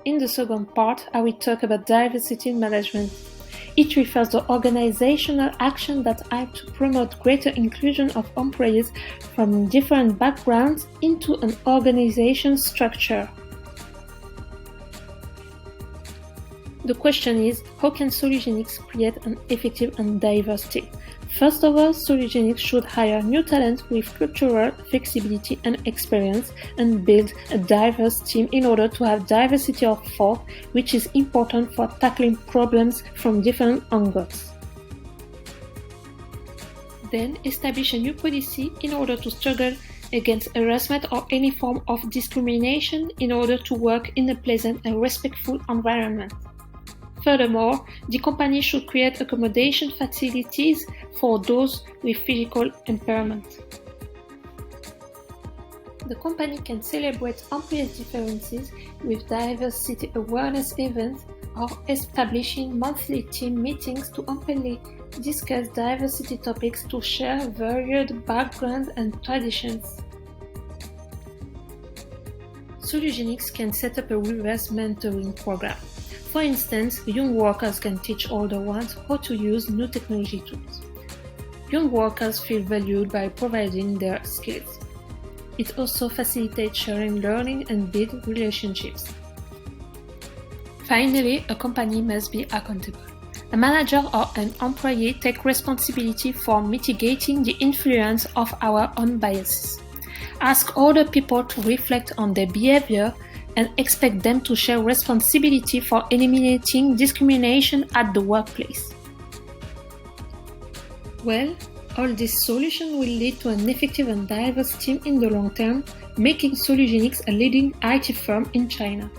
In the second part, I will talk about diversity in management. It refers to organizational action that act to promote greater inclusion of employees from different backgrounds into an organization structure. The question is, how can Solugenics create an effective and diverse team? First of all, Solugenics should hire new talent with cultural flexibility and experience and build a diverse team in order to have diversity of thought, which is important for tackling problems from different angles. Then, establish a new policy in order to struggle against harassment or any form of discrimination in order to work in a pleasant and respectful environment. Furthermore, the company should create accommodation facilities for those with physical impairment. The company can celebrate employees' differences with diversity awareness events or establishing monthly team meetings to openly discuss diversity topics to share varied backgrounds and traditions. Solugenics can set up a reverse mentoring program. For instance, young workers can teach older ones how to use new technology tools. Young workers feel valued by providing their skills. It also facilitates sharing learning and build relationships. Finally, a company must be accountable. A manager or an employee take responsibility for mitigating the influence of our own biases. Ask other people to reflect on their behavior and expect them to share responsibility for eliminating discrimination at the workplace. Well, all these solutions will lead to an effective and diverse team in the long term, making Solugenics a leading IT firm in China.